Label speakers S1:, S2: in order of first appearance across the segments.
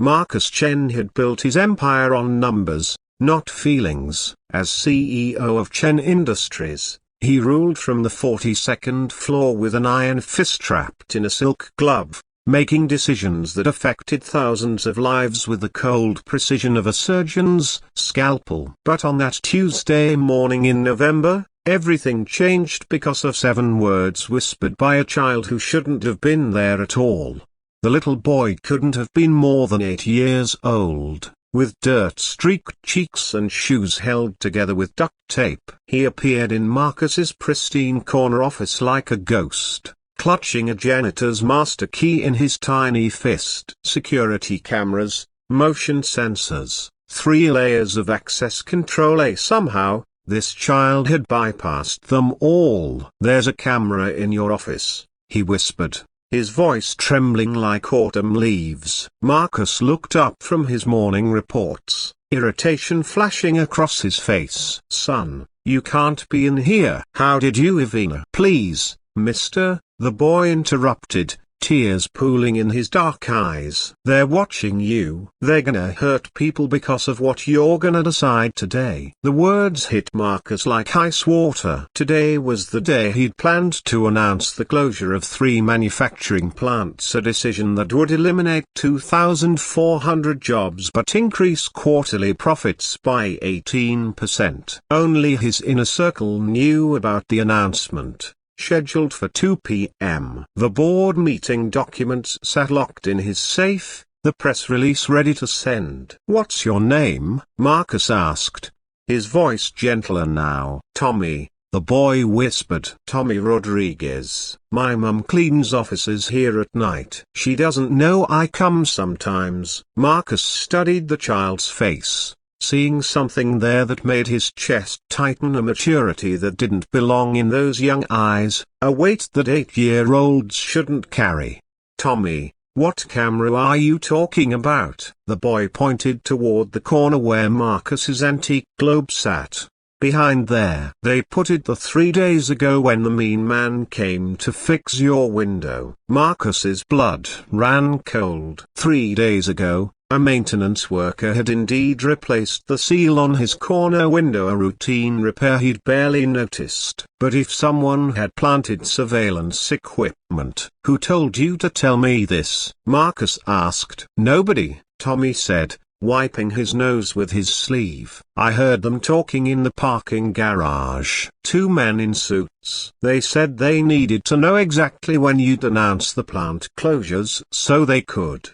S1: Marcus Chen had built his empire on numbers, not feelings. As CEO of Chen Industries, he ruled from the 42nd floor with an iron fist trapped in a silk glove, making decisions that affected thousands of lives with the cold precision of a surgeon's scalpel. But on that Tuesday morning in November, everything changed because of 7 words whispered by a child who shouldn't have been there at all. The little boy couldn't have been more than 8 years old, with dirt-streaked cheeks and shoes held together with duct tape. He appeared in Marcus's pristine corner office like a ghost, clutching a janitor's master key in his tiny fist. Security cameras, motion sensors, 3 layers of access control. Somehow, this child had bypassed them all. "There's a camera in your office," he whispered, his voice trembling like autumn leaves. Marcus looked up from his morning reports, irritation flashing across his face. "Son, you can't be in here." "How did you even?" "Please, mister," the boy interrupted, tears pooling in his dark eyes. "They're watching you. They're gonna hurt people because of what you're gonna decide today." The words hit Marcus like ice water. Today was the day he'd planned to announce the closure of 3 manufacturing plants, a decision that would eliminate 2,400 jobs but increase quarterly profits by 18%. Only his inner circle knew about the announcement. Scheduled for 2 p.m. The board meeting documents sat locked in his safe, the press release ready to send. "What's your name?" Marcus asked, his voice gentler now. "Tommy," the boy whispered. "Tommy Rodriguez. My mum cleans offices here at night. She doesn't know I come sometimes." Marcus studied the child's face, seeing something there that made his chest tighten, a maturity that didn't belong in those young eyes, a weight that 8-year-olds shouldn't carry. "Tommy, what camera are you talking about?" The boy pointed toward the corner where Marcus's antique globe sat. "Behind there. They put it there 3 days ago when the mean man came to fix your window." Marcus's blood ran cold. 3 days ago, a maintenance worker had indeed replaced the seal on his corner window, a routine repair he'd barely noticed. "But if someone had planted surveillance equipment, who told you to tell me this?" Marcus asked. "Nobody," Tommy said, wiping his nose with his sleeve. "I heard them talking in the parking garage. 2 men in suits. They said they needed to know exactly when you'd announce the plant closures so they could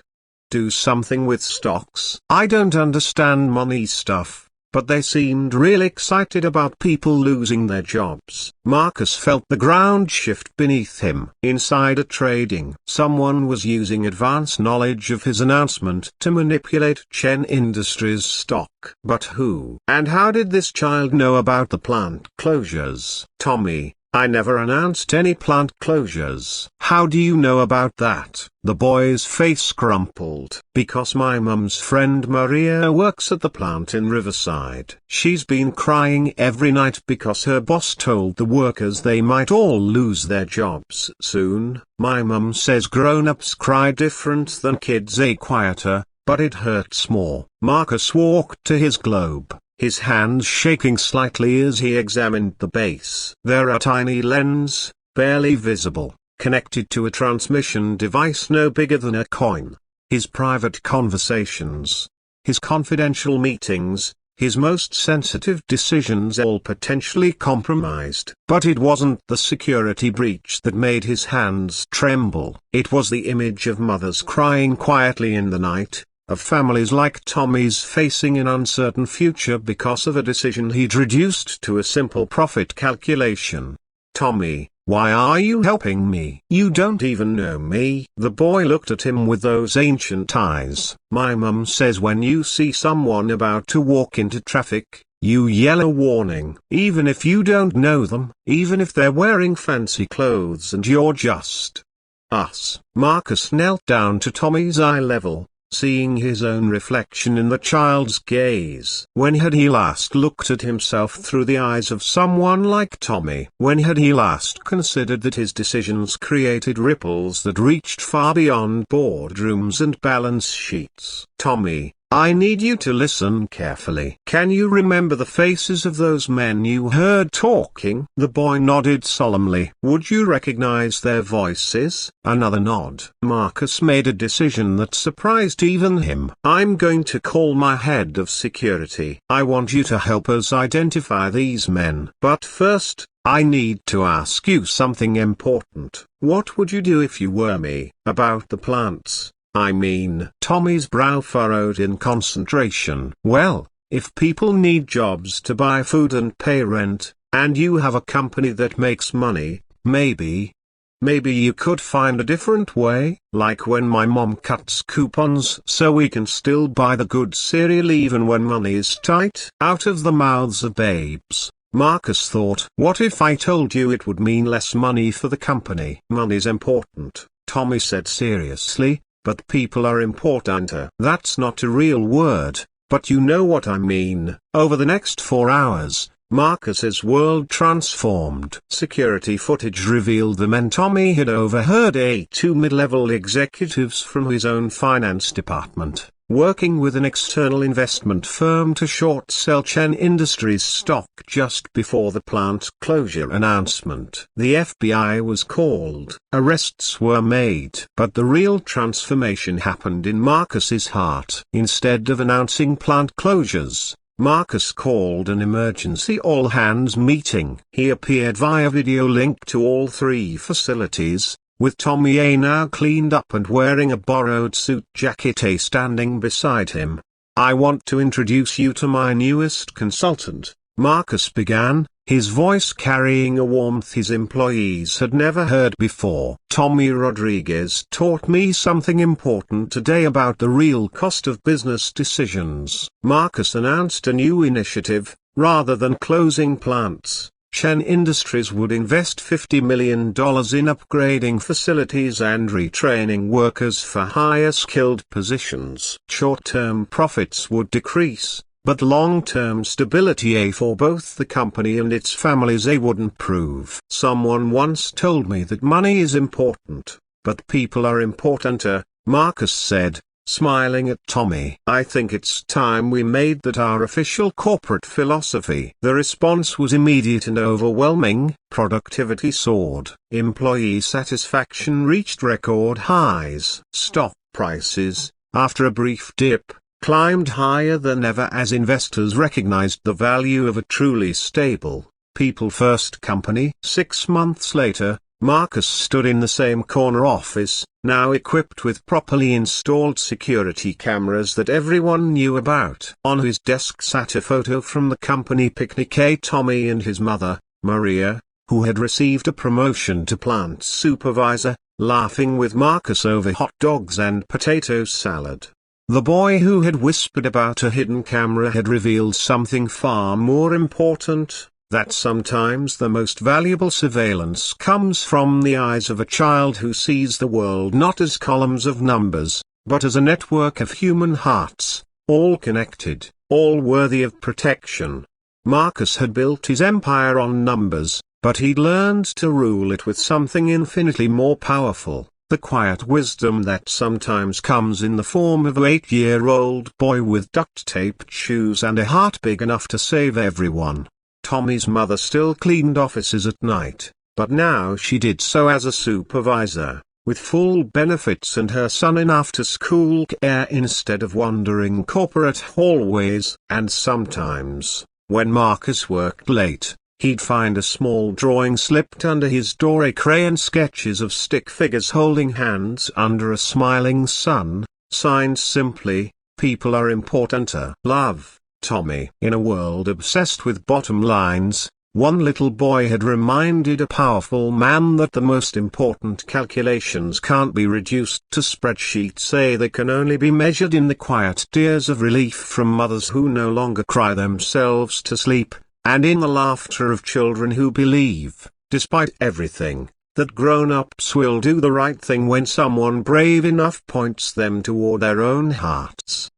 S1: do something with stocks. I don't understand money stuff, but they seemed real excited about people losing their jobs." Marcus felt the ground shift beneath him. Insider trading. Someone was using advance knowledge of his announcement to manipulate Chen Industries stock. But who? And how did this child know about the plant closures? "Tommy, I never announced any plant closures." "How do you know about that?" The boy's face crumpled. "Because my mum's friend Maria works at the plant in Riverside. She's been crying every night because her boss told the workers they might all lose their jobs soon. My mum says grown-ups cry different than kids, quieter, but it hurts more." Marcus walked to his globe, his hands shaking slightly as he examined the base. There are tiny lens, barely visible, connected to a transmission device no bigger than a coin. His private conversations, his confidential meetings, his most sensitive decisions, all potentially compromised. But it wasn't the security breach that made his hands tremble. It was the image of mothers crying quietly in the night, of families like Tommy's facing an uncertain future because of a decision he'd reduced to a simple profit calculation. "Tommy, why are you helping me? You don't even know me." The boy looked at him with those ancient eyes. "My mum says when you see someone about to walk into traffic, you yell a warning. Even if you don't know them, even if they're wearing fancy clothes and you're just us." Marcus knelt down to Tommy's eye level, seeing his own reflection in the child's gaze. When had he last looked at himself through the eyes of someone like Tommy? When had he last considered that his decisions created ripples that reached far beyond boardrooms and balance sheets? Tommy, I need you to listen carefully. Can you remember the faces of those men you heard talking? The boy nodded solemnly. Would you recognize their voices? Another nod. Marcus made a decision that surprised even him. I'm going to call my head of security. I want you to help us identify these men. But first, I need to ask you something important. What would you do if you were me? About the plants, I mean. Tommy's brow furrowed in concentration. Well, if people need jobs to buy food and pay rent, and you have a company that makes money, maybe you could find a different way, like when my mom cuts coupons so we can still buy the good cereal even when money is tight. Out of the mouths of babes, Marcus thought, what if I told you it would mean less money for the company? Money's important, Tommy said seriously. But people are importanter. That's not a real word, but you know what I mean. Over the next 4 hours, Marcus's world transformed. Security footage revealed the men Tommy had overheard, two mid-level executives from his own finance department, working with an external investment firm to short sell Chen Industries stock just before the plant closure announcement. The FBI was called. Arrests were made. But the real transformation happened in Marcus's heart. Instead of announcing plant closures, Marcus called an emergency all-hands meeting. He appeared via video link to all 3 facilities, with Tommy A now cleaned up and wearing a borrowed suit jacket standing beside him. I want to introduce you to my newest consultant, Marcus began, his voice carrying a warmth his employees had never heard before. Tommy Rodriguez taught me something important today about the real cost of business decisions. Marcus announced a new initiative. Rather than closing plants, Chen Industries would invest $50 million in upgrading facilities and retraining workers for higher skilled positions. Short-term profits would decrease, but long-term stability for both the company and its families would improve. Someone once told me that money is important, but people are importanter, Marcus said, smiling at Tommy. I think it's time we made that our official corporate philosophy. The response was immediate and overwhelming. Productivity soared. Employee satisfaction reached record highs. Stock prices, after a brief dip, climbed higher than ever as investors recognized the value of a truly stable, people-first company. 6 months later, Marcus stood in the same corner office, now equipped with properly installed security cameras that everyone knew about. On his desk sat a photo from the company picnic. Tommy and his mother, Maria, who had received a promotion to plant supervisor, laughing with Marcus over hot dogs and potato salad. The boy who had whispered about a hidden camera had revealed something far more important. That sometimes the most valuable surveillance comes from the eyes of a child who sees the world not as columns of numbers, but as a network of human hearts, all connected, all worthy of protection. Marcus had built his empire on numbers, but he'd learned to rule it with something infinitely more powerful, the quiet wisdom that sometimes comes in the form of an 8-year-old boy with duct-taped shoes and a heart big enough to save everyone. Tommy's mother still cleaned offices at night, but now she did so as a supervisor, with full benefits and her son in after-school care instead of wandering corporate hallways. And sometimes, when Marcus worked late, he'd find a small drawing slipped under his door, crayon sketches of stick figures holding hands under a smiling sun, signed simply, "People are importanter." Love, Tommy. In a world obsessed with bottom lines, one little boy had reminded a powerful man that the most important calculations can't be reduced to spreadsheets. They can only be measured in the quiet tears of relief from mothers who no longer cry themselves to sleep, and in the laughter of children who believe, despite everything, that grown-ups will do the right thing when someone brave enough points them toward their own hearts.